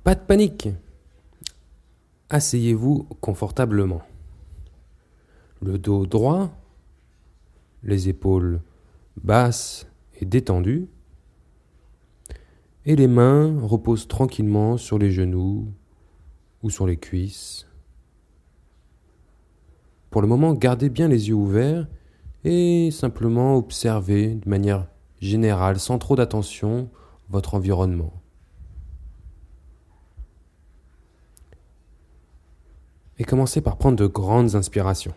Pas de panique. Asseyez-vous confortablement. Le dos droit, les épaules basses et détendues, et les mains reposent tranquillement sur les genoux ou sur les cuisses. Pour le moment, gardez bien les yeux ouverts et simplement observez de manière générale, sans trop d'attention, votre environnement. Et commencez par prendre de grandes inspirations.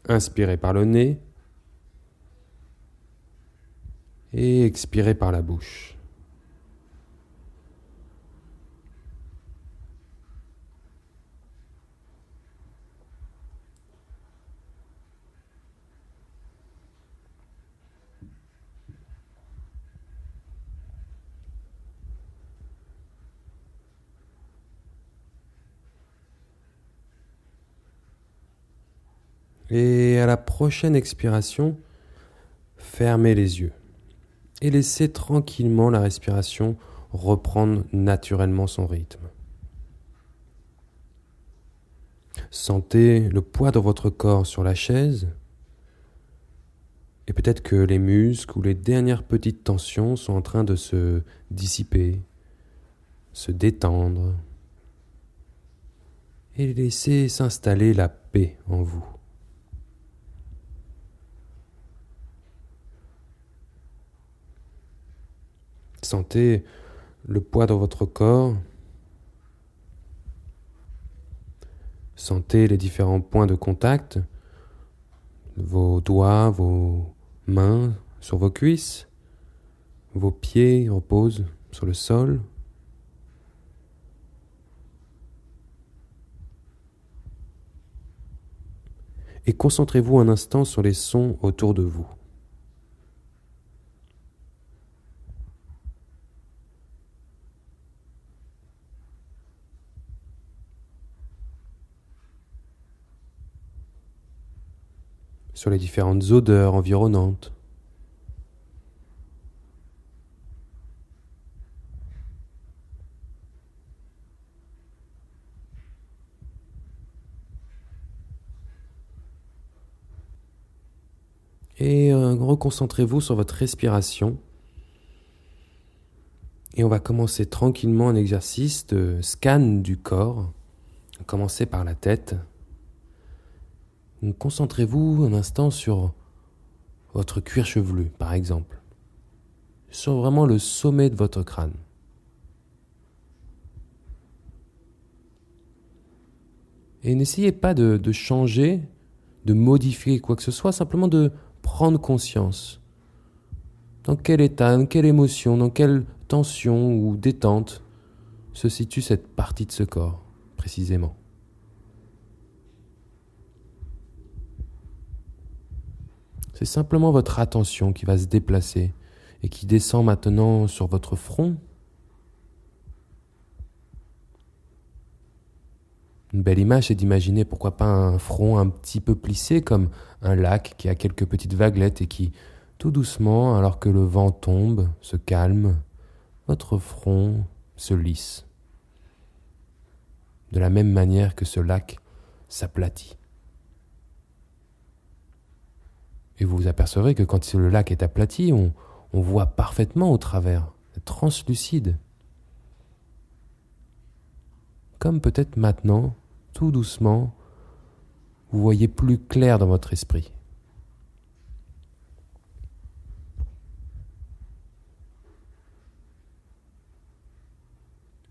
Inspirez par le nez et expirez par la bouche. Et à la prochaine expiration, fermez les yeux et laissez tranquillement la respiration reprendre naturellement son rythme. Sentez le poids de votre corps sur la chaise et peut-être que les muscles ou les dernières petites tensions sont en train de se dissiper, se détendre et laissez s'installer la paix en vous. Sentez le poids dans votre corps. Sentez les différents points de contact, vos doigts, vos mains sur vos cuisses, vos pieds reposent sur le sol. Et concentrez-vous un instant sur les sons autour de vous. Sur les différentes odeurs environnantes. Et reconcentrez-vous sur votre respiration. Et on va commencer tranquillement un exercice de scan du corps. Commencez par la tête. Donc, concentrez-vous un instant sur votre cuir chevelu, par exemple. Sur vraiment le sommet de votre crâne. Et n'essayez pas de changer, de modifier quoi que ce soit, simplement de prendre conscience. Dans quel état, dans quelle émotion, dans quelle tension ou détente se situe cette partie de ce corps, précisément. C'est simplement votre attention qui va se déplacer et qui descend maintenant sur votre front. Une belle image, c'est d'imaginer pourquoi pas un front un petit peu plissé comme un lac qui a quelques petites vaguelettes et qui, tout doucement, alors que le vent tombe, se calme, votre front se lisse. De la même manière que ce lac s'aplatit. Et vous vous apercevrez que quand le lac est aplati, on voit parfaitement au travers, c'est translucide. Comme peut-être maintenant, tout doucement, vous voyez plus clair dans votre esprit.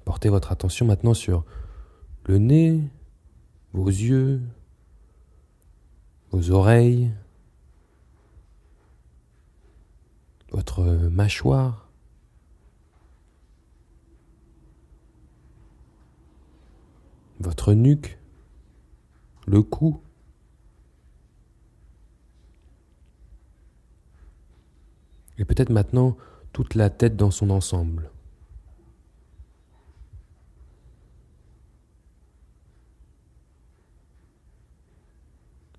Portez votre attention maintenant sur le nez, vos yeux, vos oreilles, votre mâchoire, votre nuque, le cou, et peut-être maintenant toute la tête dans son ensemble.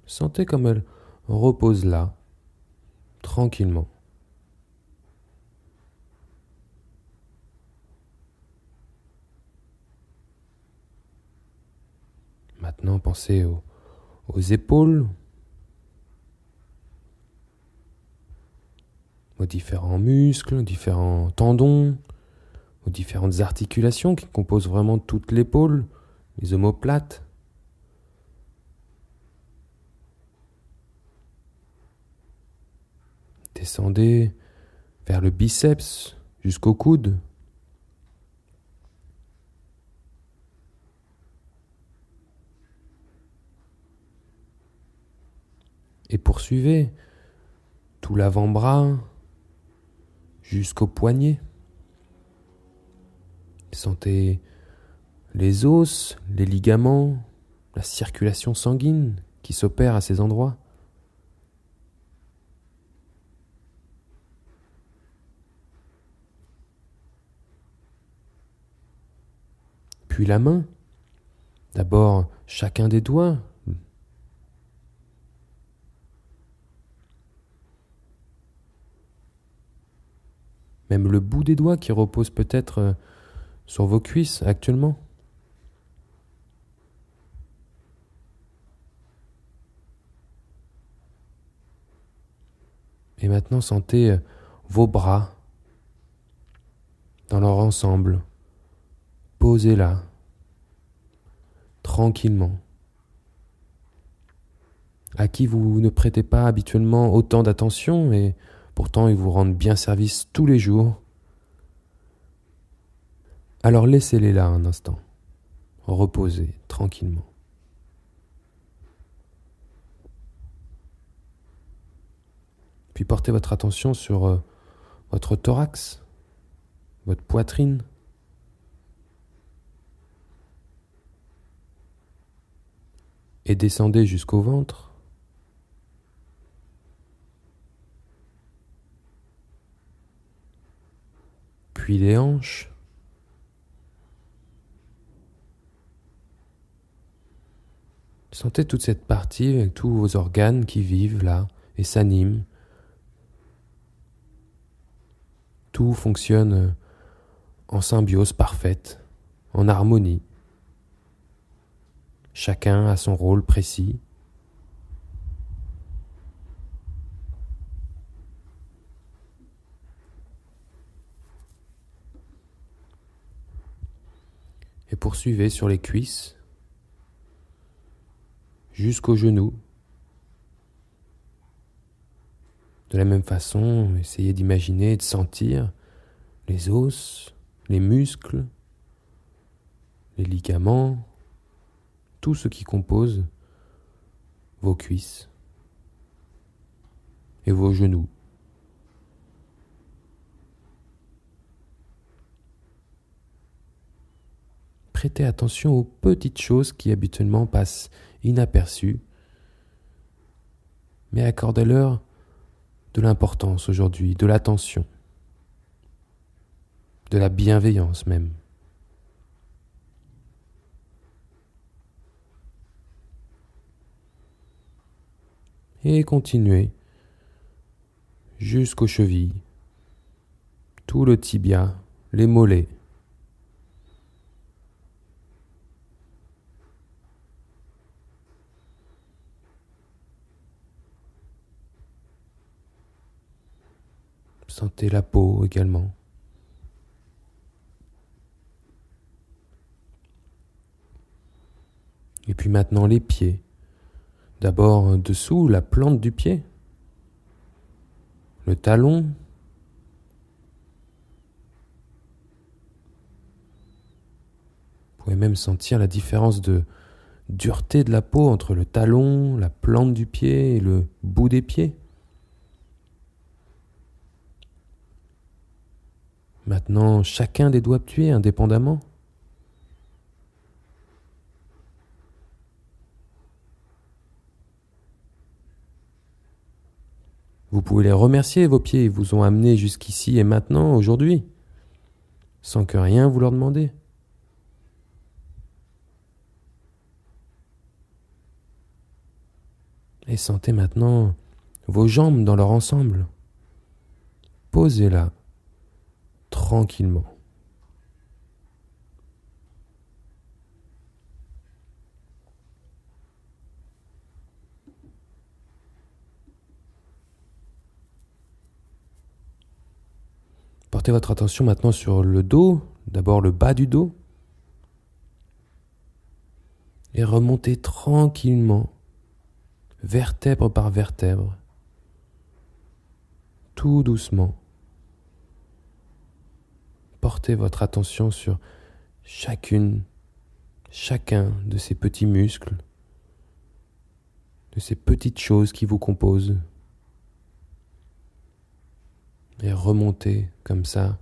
Sentez comme elle repose là, tranquillement. . . Maintenant, pensez aux épaules, aux différents muscles, différents tendons, aux différentes articulations qui composent vraiment toute l'épaule, les omoplates. Descendez vers le biceps jusqu'au coude. Et poursuivez tout l'avant-bras jusqu'au poignet. Sentez les os, les ligaments, la circulation sanguine qui s'opère à ces endroits. Puis la main. D'abord chacun des doigts. Même le bout des doigts qui repose peut-être sur vos cuisses actuellement. Et maintenant, sentez vos bras dans leur ensemble. Posez là, tranquillement. À qui vous ne prêtez pas habituellement autant d'attention et pourtant ils vous rendent bien service tous les jours. Alors laissez-les là un instant. Reposez tranquillement. Puis portez votre attention sur votre thorax, votre poitrine. Et descendez jusqu'au ventre. Puis les hanches. Sentez toute cette partie avec tous vos organes qui vivent là et s'animent. Tout fonctionne en symbiose parfaite, en harmonie. Chacun a son rôle précis. Et poursuivez sur les cuisses, jusqu'aux genoux. De la même façon, essayez d'imaginer et de sentir les os, les muscles, les ligaments, tout ce qui compose vos cuisses et vos genoux. Prêtez attention aux petites choses qui habituellement passent inaperçues, mais accordez-leur de l'importance aujourd'hui, de l'attention, de la bienveillance même. Et continuez jusqu'aux chevilles, tout le tibia, les mollets. Sentez la peau également. Et puis maintenant les pieds. D'abord dessous la plante du pied, le talon, vous pouvez même sentir la différence de dureté de la peau entre le talon, la plante du pied et le bout des pieds. Maintenant, chacun des doigts de pied indépendamment. Vous pouvez les remercier, vos pieds, ils vous ont amené jusqu'ici et maintenant, aujourd'hui, sans que rien vous leur demandez. Et sentez maintenant vos jambes dans leur ensemble. Posez-la tranquillement. Portez votre attention maintenant sur le dos, d'abord le bas du dos, et remontez tranquillement, vertèbre par vertèbre, tout doucement. Portez votre attention sur chacun de ces petits muscles, de ces petites choses qui vous composent. Et remontez comme ça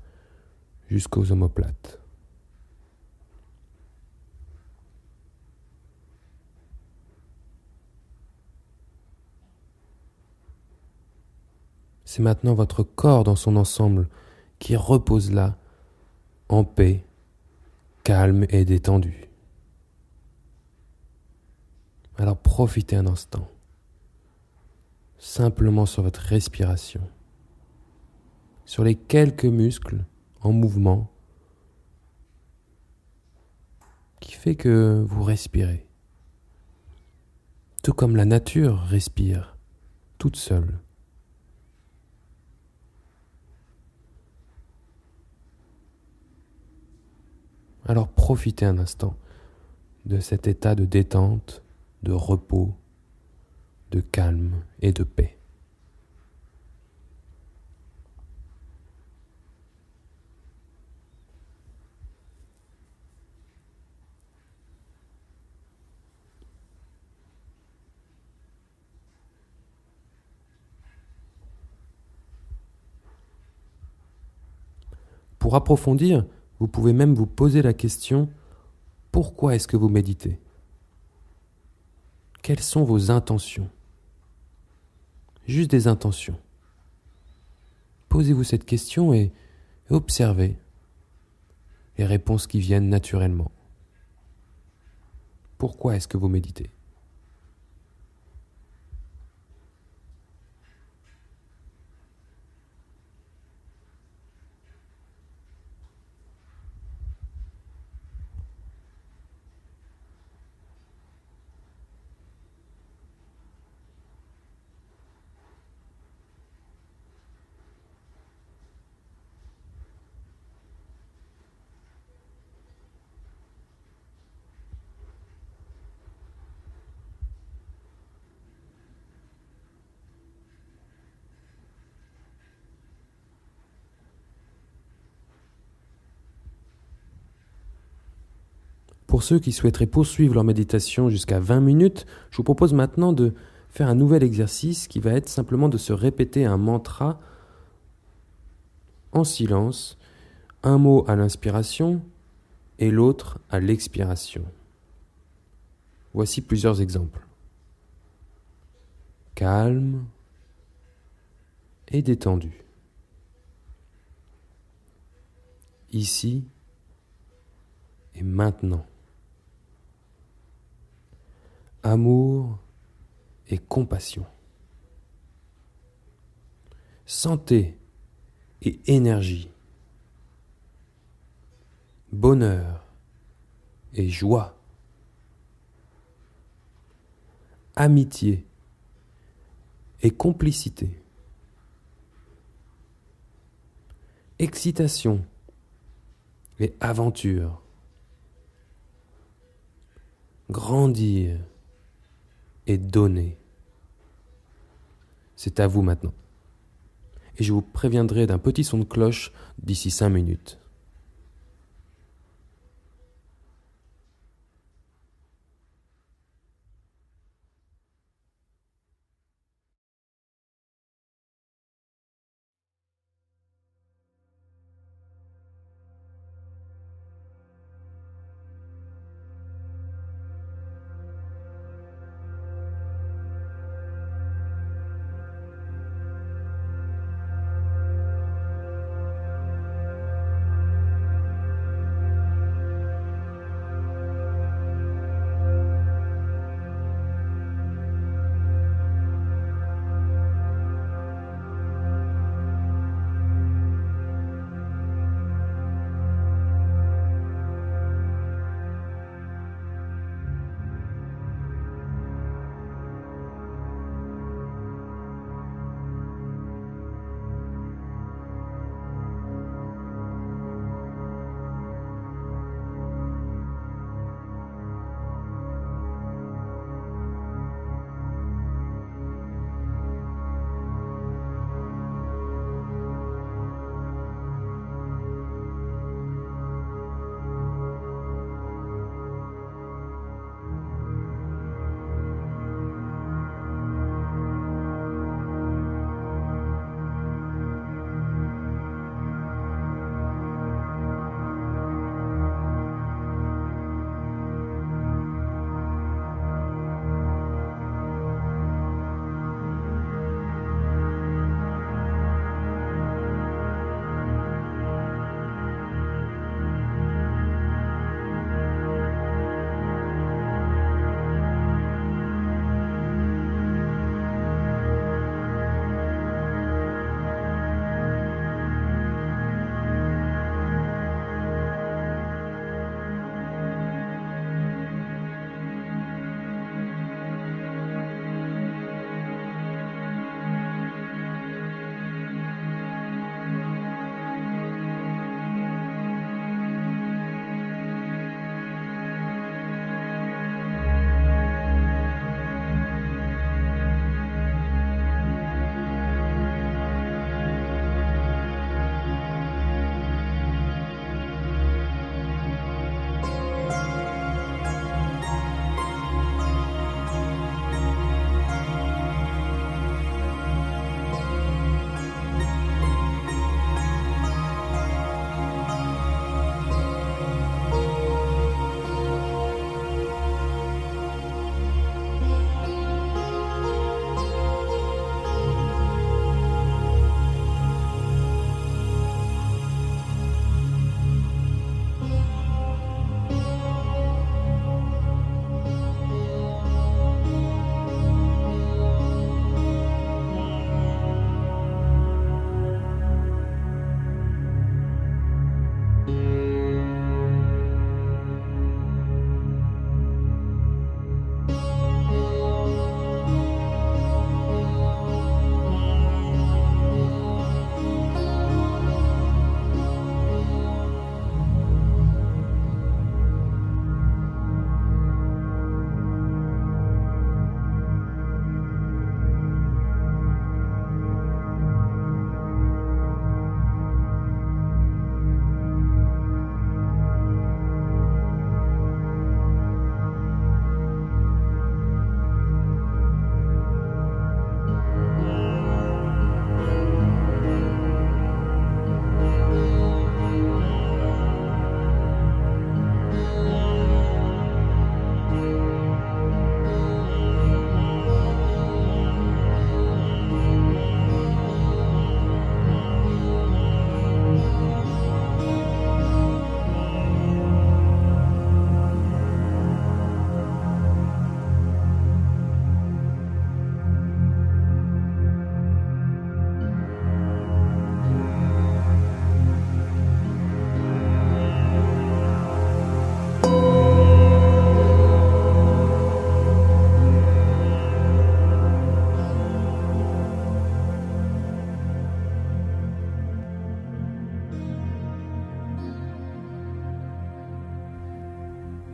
jusqu'aux omoplates. C'est maintenant votre corps dans son ensemble qui repose là, en paix, calme et détendu. Alors profitez un instant, simplement sur votre respiration, sur les quelques muscles en mouvement qui fait que vous respirez, tout comme la nature respire toute seule. Alors profitez un instant de cet état de détente, de repos, de calme et de paix. Pour approfondir, vous pouvez même vous poser la question: pourquoi est-ce que vous méditez? Quelles sont vos intentions? Juste des intentions. Posez-vous cette question et observez les réponses qui viennent naturellement. Pourquoi est-ce que vous méditez? Pour ceux qui souhaiteraient poursuivre leur méditation jusqu'à 20 minutes, je vous propose maintenant de faire un nouvel exercice qui va être simplement de se répéter un mantra en silence, un mot à l'inspiration et l'autre à l'expiration. Voici plusieurs exemples. Calme et détendu. Ici et maintenant. Amour et compassion. Santé et énergie. Bonheur et joie. Amitié et complicité. Excitation et aventure. Grandir et donner. C'est à vous maintenant. Et je vous préviendrai d'un petit son de cloche d'ici 5 minutes.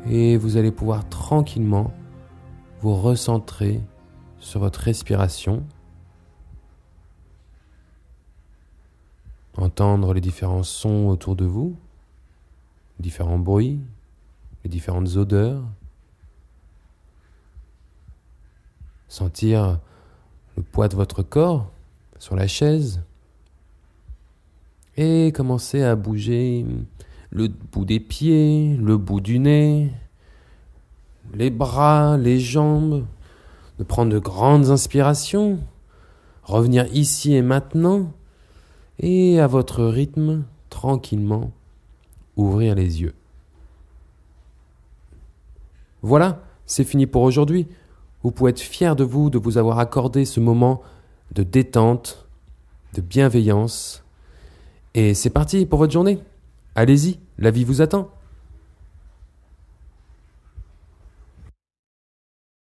Et vous allez pouvoir tranquillement vous recentrer sur votre respiration, entendre les différents sons autour de vous, les différents bruits, les différentes odeurs, sentir le poids de votre corps sur la chaise et commencer à bouger le bout des pieds, le bout du nez, les bras, les jambes, de prendre de grandes inspirations, revenir ici et maintenant et à votre rythme, tranquillement, ouvrir les yeux. Voilà, c'est fini pour aujourd'hui. Vous pouvez être fiers de vous avoir accordé ce moment de détente, de bienveillance. Et c'est parti pour votre journée. Allez-y, la vie vous attend.